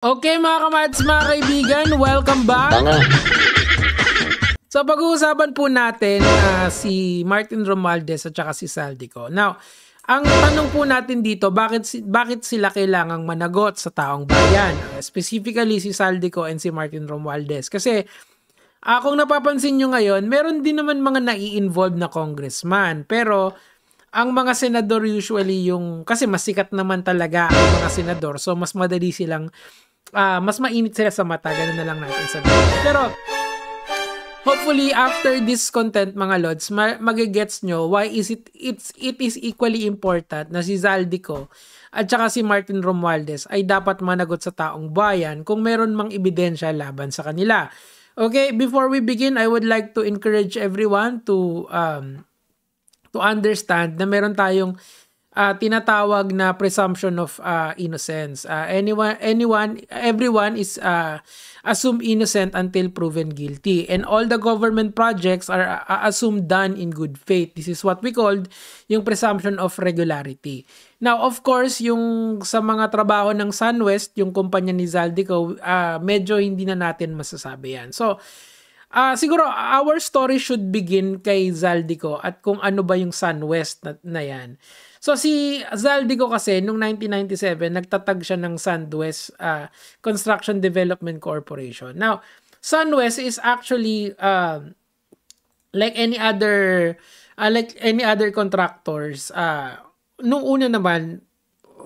Okay mga kamads, mga kaibigan, welcome back. So pag-uusapan po natin si Martin Romualdez at saka si Zaldico. Now, ang tanong po natin dito, bakit sila kailangang managot sa taong bayan? Specifically si Zaldico and si Martin Romualdez. Kasi kung napapansin nyo ngayon, meron din naman mga nai-involve na congressman. Pero ang mga senador usually kasi mas sikat naman talaga ang mga senador. So mas madali silang mas mainit sila sa mata, ganun na lang natin sabihin. Pero hopefully after this content mga lods, magigets nyo why it is equally important na si Zaldico at saka si Martin Romualdez ay dapat managot sa taong bayan kung meron mang ebidensya laban sa kanila. Okay, before we begin, I would like to encourage everyone to understand na meron tayong tinatawag na presumption of innocence. Everyone is assumed innocent until proven guilty. And all the government projects are assumed done in good faith. This is what we called yung presumption of regularity. Now, of course, yung sa mga trabaho ng SunWest, yung kumpanya ni Zaldico, medyo hindi na natin masasabi yan. So, siguro, our story should begin kay Zaldico at kung ano ba yung SunWest na yan. So, si Zaldico kasi, noong 1997, nagtatag siya ng SunWest Construction Development Corporation. Now, SunWest is actually like any other contractors. Nung una naman,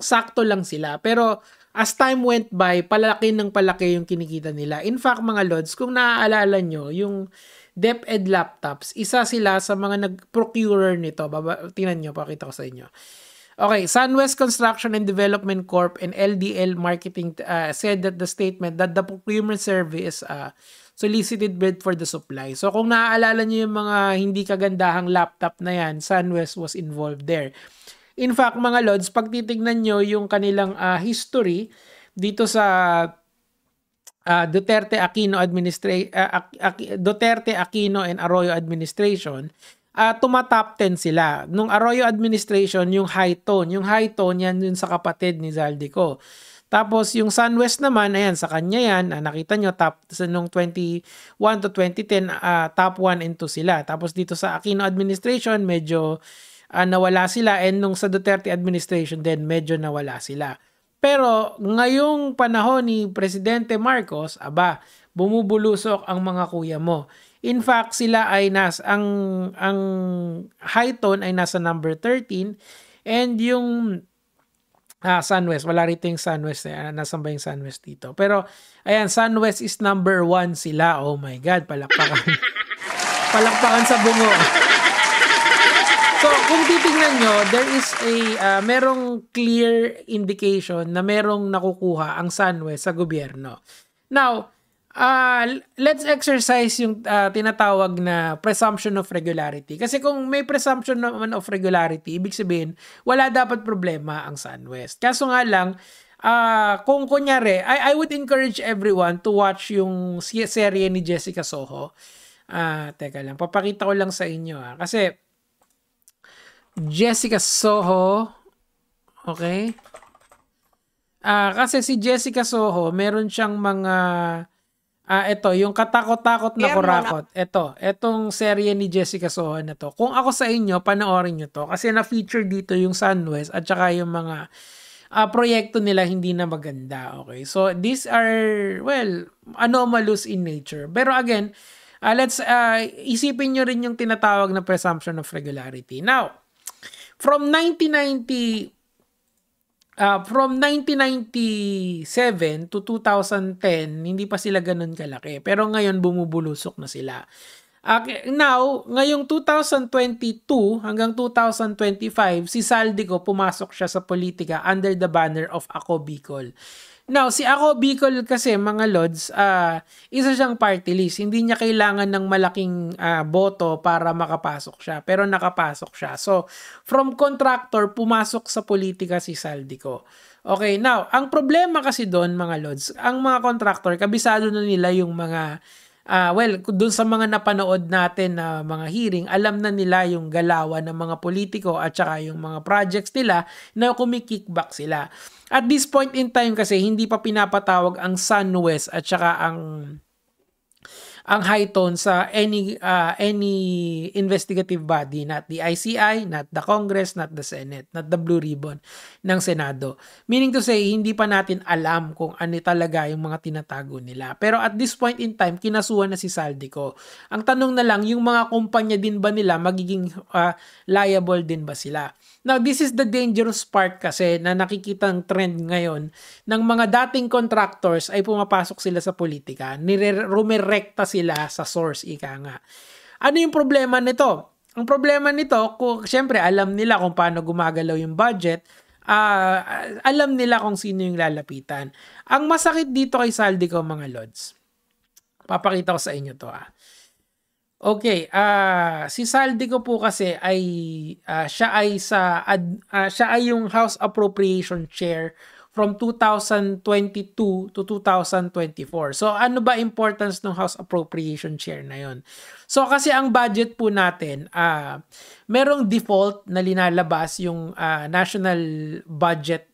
sakto lang sila. Pero, as time went by, palaki ng palaki yung kinikita nila. In fact, mga lods, kung naaalala nyo, yung DepEd laptops, isa sila sa mga nag-procurer nito. Tingnan nyo, pakita ko sa inyo. Okay, SunWest Construction and Development Corp and LDL Marketing said that the statement that the procurement service solicited bid for the supply. So kung naaalala nyo yung mga hindi kagandahang laptop na yan, SunWest was involved there. In fact, mga lods, pag titignan nyo yung kanilang history dito sa Duterte Aquino and Arroyo administration, tumatop 10 sila. Nung Arroyo administration, yung high tone. Yung high tone, yan yun sa kapatid ni Zaldico. Tapos yung SunWest naman, ayan, sa kanya yan. Nakita nyo, nung 21 to 2010, top 1 and 2 sila. Tapos dito sa Aquino administration, medyo nawala sila. And nung sa Duterte administration din, medyo nawala sila. Pero ngayong panahon ni Presidente Marcos, bumubulusok ang mga kuya mo. In fact, sila ay ang high tone ay nasa number 13 and yung SunWest, wala rito yung SunWest, nasan ba yung SunWest dito? Pero ayan, SunWest is number 1 sila. Oh my God, palakpakan. Palakpakan sa bungo. So, kung titingnan nyo, there is merong clear indication na merong nakukuha ang SunWest sa gobyerno. Now, let's exercise yung tinatawag na presumption of regularity. Kasi kung may presumption naman of regularity, ibig sabihin, wala dapat problema ang SunWest. Kaso nga lang, kung kunyari, I would encourage everyone to watch yung serye ni Jessica Soho. Teka lang, papakita ko lang sa inyo. Kasi, Jessica Soho, okay? Kasi si Jessica Soho, meron siyang mga, ito, yung katakot-takot na kurakot. Etong serye ni Jessica Soho na to. Kung ako sa inyo, panoorin nyo to. Kasi na-feature dito yung SunWest at saka yung mga proyekto nila hindi na maganda. Okay? So, these are, well, anomalous in nature. Pero again, let's isipin nyo rin yung tinatawag na presumption of regularity. Now, from 1997 to 2010, hindi pa sila ganun kalaki. Pero ngayon, bumubulusok na sila. Now, ngayong 2022 hanggang 2025, si Zaldico pumasok siya sa politika under the banner of Ako Bicol. Now, si Ako Bicol kasi, mga lods, isa siyang party list. Hindi niya kailangan ng malaking boto para makapasok siya. Pero nakapasok siya. So, from contractor, pumasok sa politika si Zaldico. Okay, now, ang problema kasi doon, mga lods, ang mga contractor, kabisado na nila yung mga well, dun sa mga napanood natin na mga hearing, alam na nila yung galawan ng mga politiko at saka yung mga projects nila na kumikickback sila. At this point in time kasi, hindi pa pinapatawag ang SunWest at saka ang high tone sa any investigative body, not the ICI, not the Congress, not the Senate, not the Blue Ribbon ng Senado. Meaning to say, hindi pa natin alam kung ano talaga yung mga tinatago nila. Pero at this point in time, kinasuhan na si Saldico. Ang tanong na lang, yung mga kumpanya din ba nila magiging liable din ba sila? Now, this is the dangerous part kasi na nakikitang trend ngayon ng mga dating contractors ay pumapasok sila sa politika. Rumirekta sila sa source, ika nga. Ano yung problema nito? Ang problema nito, syempre alam nila kung paano gumagalaw yung budget, alam nila kung sino yung lalapitan. Ang masakit dito kay Saldico, mga lods, papakita ko sa inyo to. Okay, si Saldico po kasi ay siya ay yung House Appropriation Chair from 2022 to 2024. So ano ba importance ng House Appropriation Chair na yon? So kasi ang budget po natin, merong default na linalabas yung National Budget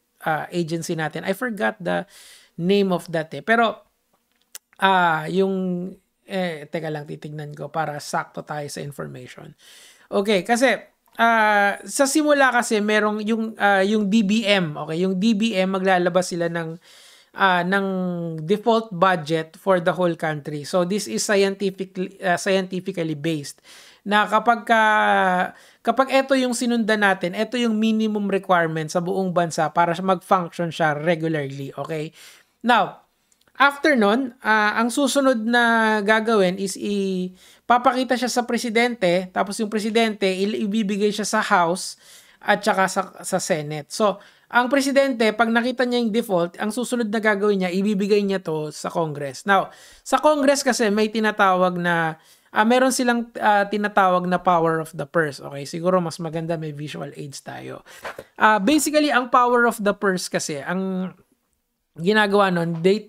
Agency natin. I forgot the name of that pero yung teka lang, titignan ko para sakto tayo sa information. Okay, kasi sa simula kasi merong yung DBM, okay? Yung DBM maglalabas sila ng default budget for the whole country. So this is scientifically based. Na kapag ito yung sinundan natin, ito yung minimum requirement sa buong bansa para mag-function siya regularly, okay? Now, after nun, ang susunod na gagawin is papakita siya sa presidente, tapos yung presidente ibibigay siya sa House at saka sa Senate. So, ang presidente, pag nakita niya yung default, ang susunod na gagawin niya, ibibigay niya to sa Congress. Now, sa Congress kasi may tinatawag na, meron silang tinatawag na power of the purse. Okay, siguro mas maganda may visual aids tayo. Basically, ang power of the purse kasi, ang ginagawa nun, they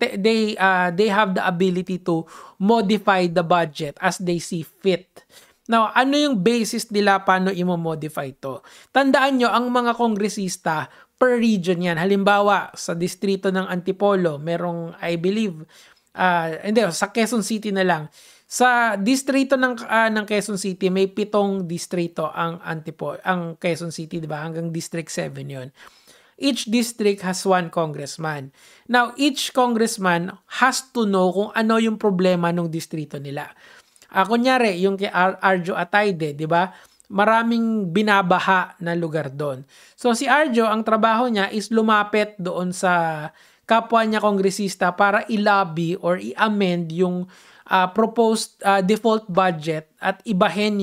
have the ability to modify the budget as they see fit. Now, ano yung basis nila paano i-modify to? Tandaan nyo, ang mga kongresista per region yan. Halimbawa, sa distrito ng Antipolo, merong, I believe, sa Quezon City na lang. Sa distrito ng Quezon City, may 7 distrito ang Quezon City, di ba? Hanggang District 7 yon. Each district has 1 congressman. Now, each congressman has to know kung ano yung problema ng distrito nila. Kunyari, yung kay Arjo Atayde, di ba? Maraming binabaha na lugar doon. So, si Arjo, ang trabaho niya is lumapit doon sa kapwa niya kongresista para i-lobby or i-amend yung proposed default budget at ibahin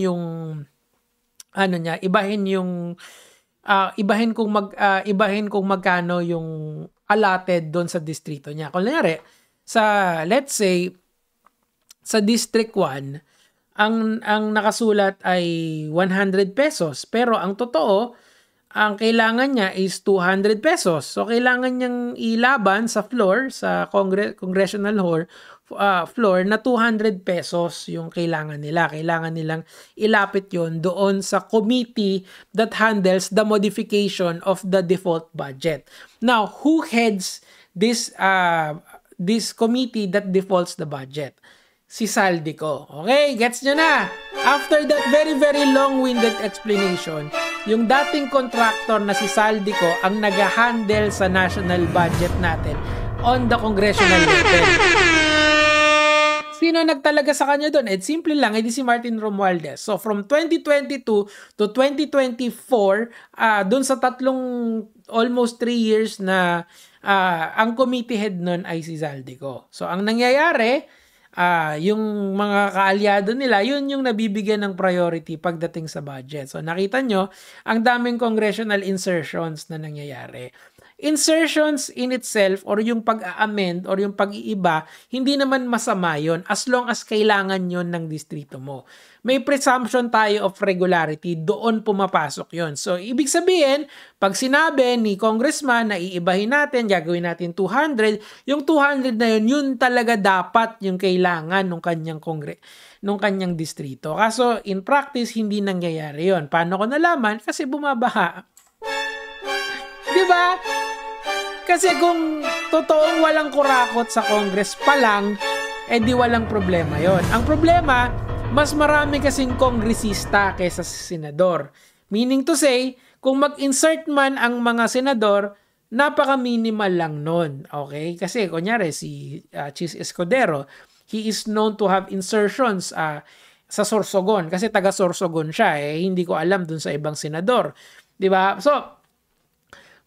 kung magkano yung allotted doon sa distrito niya. Kunyari, let's say sa District 1, ang nakasulat ay 100 pesos, pero ang totoo, ang kailangan niya is 200 pesos. So kailangan niyang ilaban sa floor, sa congressional floor na 200 pesos yung kailangan nila. Kailangan nilang ilapit yon doon sa committee that handles the modification of the default budget. Now, who heads this committee that defaults the budget? Si Saldico. Okay, gets nyo na? After that very, very long-winded explanation, yung dating contractor na si Saldico ang nag-handle sa national budget natin on the congressional level. Sino nagtalaga sa kanya doon? Simple lang, edi si Martin Romualdez. So from 2022 to 2024, doon sa almost 3 years na ang committee head noon ay si Saldico. So ang nangyayari, yung mga kaalyado nila, yun yung nabibigyan ng priority pagdating sa budget. So nakita nyo, ang daming congressional insertions na nangyayari. insertions in itself or yung pag-amend or yung pag-iiba, hindi naman masama yon as long as kailangan yon ng distrito mo. May presumption tayo of regularity, doon pumapasok yon. So, ibig sabihin, pag sinabi ni congressman na iibahin natin, gagawin natin 200, yung 200 na yun talaga dapat yung kailangan ng kanyang distrito. Kaso, in practice, hindi nangyayari yon. Paano ko nalaman? Kasi bumabaha. Diba? Kasi kung totoong walang kurakot sa Congress pa lang, di walang problema yon. Ang problema, mas marami kasing kongresista kaysa sa senador. Meaning to say, kung mag-insert man ang mga senador, napaka-minimal lang nun. Okay? Kasi kunyari si Chis Escudero, he is known to have insertions sa Sorsogon. Kasi taga Sorsogon siya. Hindi ko alam dun sa ibang senador. Diba? So,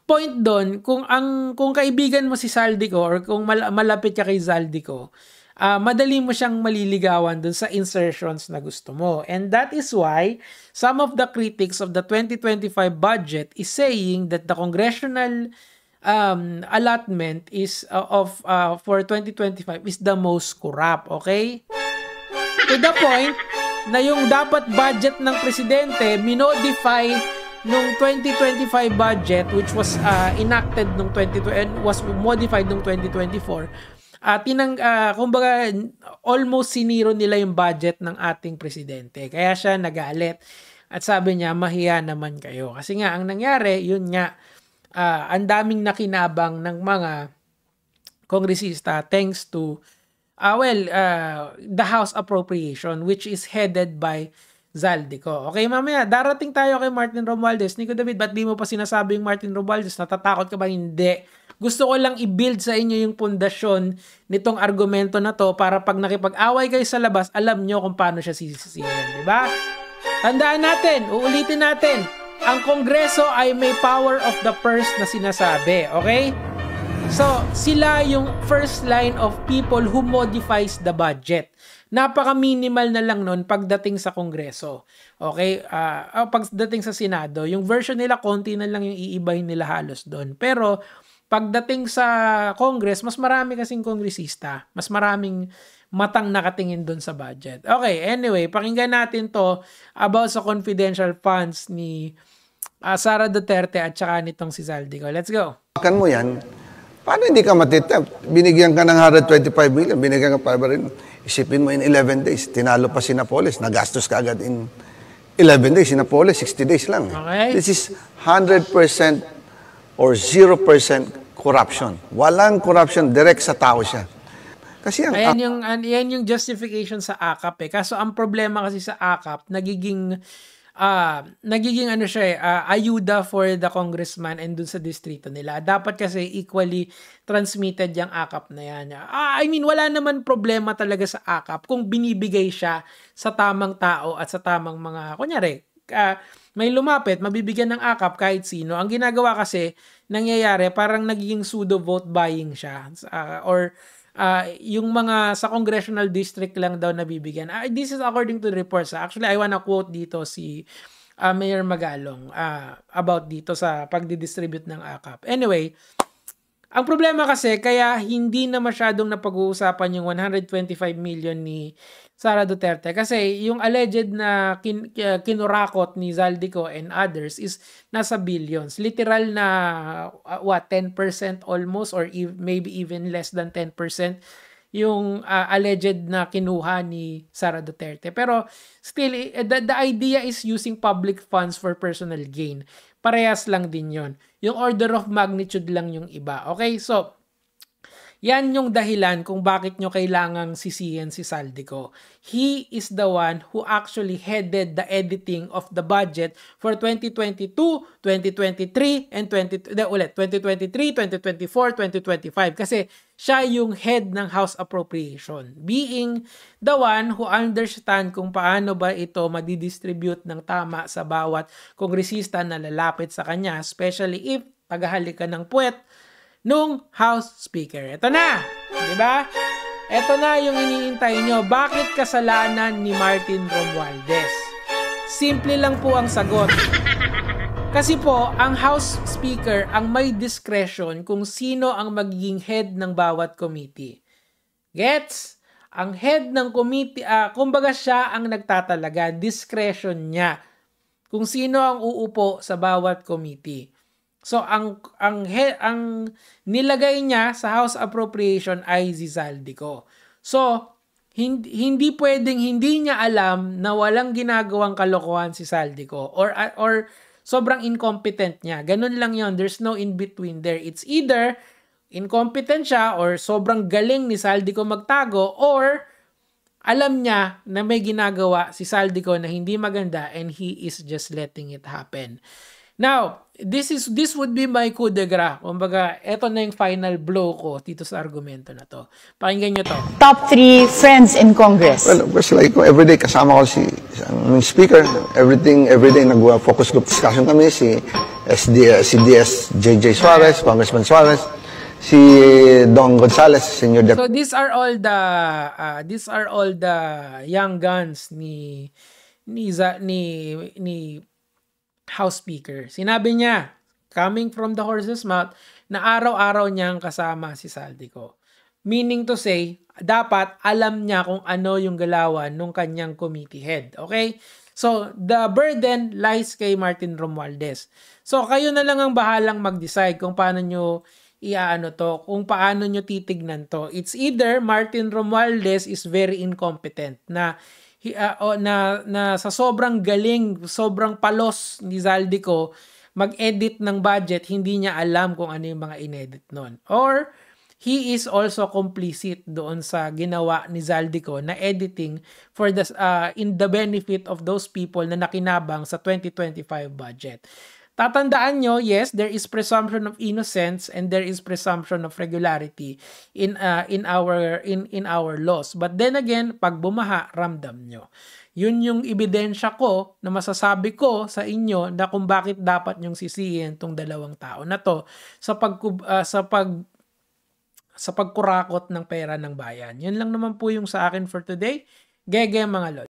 point doon, kung kaibigan mo si Zaldico or kung malapit ka kay Zaldico, madali mo siyang maliligawan dun sa insertions na gusto mo. And that is why some of the critics of the 2025 budget is saying that the congressional allotment is for 2025 is the most corrupt, okay? To the point na yung dapat budget ng presidente minodify nung 2025 budget, which was enacted nung was modified nung 2024, kumbaga almost siniro nila yung budget ng ating presidente. Kaya siya nagalit at sabi niya, mahiya naman kayo. Kasi nga, ang nangyari, yun nga, ang daming nakinabang ng mga kongresista thanks to the House Appropriation, which is headed by Zaldico. Okay, mamaya, darating tayo kay Martin Romualdez. Nico David, ba't di mo pa sinasabi yung Martin Romualdez? Natatakot ka ba? Hindi. Gusto ko lang i-build sa inyo yung pundasyon nitong argumento na to para pag nakipag-away kayo sa labas, alam nyo kung paano siya sisisihin. Diba? Tandaan natin, uulitin natin, ang Kongreso ay may power of the purse na sinasabi. Okay? So, sila yung first line of people who modifies the budget. Napaka-minimal na lang nun pagdating sa Kongreso. Okay? Pagdating sa Senado, yung version nila, konti na lang yung iibahin nila halos doon. Pero, pagdating sa Congress, mas marami kasing kongresista. Mas maraming matang nakatingin doon sa budget. Okay, anyway, pakinggan natin to about sa confidential funds ni Sara Duterte at saka nitong si Zaldico. Let's go. Kan mo yan, paano hindi ka matitap? Binigyan ka ng 125 million, binigyan ka pa rin. Isipin mo in 11 days, tinalo pa si Napoles, nagastos ka agad in 11 days. Si Napoles, 60 days lang. Okay. This is 100% or 0% corruption. Walang corruption, direct sa tao siya. Kasi yan yung justification sa AKAP. Kaso ang problema kasi sa AKAP, nagiging ano siya ayuda for the congressman and dun sa distrito nila. Dapat kasi equally transmitted yung AKAP na yan. I mean, wala naman problema talaga sa AKAP kung binibigay siya sa tamang tao at sa tamang mga, kunyari, may lumapit, mabibigyan ng AKAP kahit sino. Ang ginagawa kasi, nangyayari, parang nagiging pseudo vote buying siya. Yung mga sa congressional district lang daw nabibigyan. This is according to the reports. Actually, I wanna quote dito si Mayor Magalong about dito sa pagdidistribute ng AKAP. Anyway, ang problema kasi, kaya hindi na masyadong napag-uusapan yung 125 million ni Sara Duterte. Kasi yung alleged na kinurakot ni Zaldico and others is nasa billions. Literal na 10% almost or maybe even less than 10% yung alleged na kinuha ni Sara Duterte. Pero still, the idea is using public funds for personal gain. Parehas lang din yon. Yung order of magnitude lang yung iba. Okay, so yan yung dahilan kung bakit nyo kailangang sisihin si Zaldico. He is the one who actually headed the editing of the budget for 2022, 2023, and 2023, 2024, 2025. Kasi siya yung head ng House Appropriation. Being the one who understand kung paano ba ito madidistribute ng tama sa bawat kongresista na lalapit sa kanya, especially if tagahalik ka ng puwet nung House Speaker. Ito na! Diba? Ito na yung iniintay nyo. Bakit kasalanan ni Martin Romualdez? Simple lang po ang sagot. Kasi po, ang House Speaker ang may discretion kung sino ang magiging head ng bawat committee. Gets? Ang head ng committee, kumbaga siya ang nagtatalaga, discretion niya kung sino ang uupo sa bawat committee. So ang nilagay niya sa House Appropriation ay si Zaldico. So hindi pwedeng hindi niya alam na walang ginagawang kalokohan si Zaldico or sobrang incompetent niya. Ganun lang yon. There's no in between there. It's either incompetent siya or sobrang galing ni Zaldico magtago or alam niya na may ginagawa si Zaldico na hindi maganda and he is just letting it happen. Now, this would be my coup de grace. Kumbaga, eto na yung final blow ko dito sa argumento na to. Pakinggan nyo to. Top 3 friends in Congress. Well, kasi like everyday kasama ko si speaker, everyday nag-focus group discussion kami, si DS JJ Suarez, Congressman Suarez, si Don Gonzales, Senior Deputy. So these are all the young guns ni House Speaker. Sinabi niya, coming from the horse's mouth, na araw-araw niyang kasama si Zaldico. Meaning to say, dapat alam niya kung ano yung galawan ng kanyang committee head. Okay? So, the burden lies kay Martin Romualdez. So, kayo na lang ang bahalang mag-decide kung paano nyo kung paano nyo titignan to. It's either Martin Romualdez is very incompetent na sa sobrang galing, sobrang palos ni Zaldico mag-edit ng budget, hindi niya alam kung ano yung mga inedit nun. Or he is also complicit doon sa ginawa ni Zaldico na editing for in the benefit of those people na nakinabang sa 2025 budget. Tatandaan nyo, yes, there is presumption of innocence and there is presumption of regularity in our laws. But then again, pag bumaha, ramdam nyo. Yun yung ebidensya ko na masasabi ko sa inyo na kung bakit dapat nyong sisihin tong dalawang tao na to sa pagkurakot ng pera ng bayan. Yun lang naman po yung sa akin for today. Gege mga lol.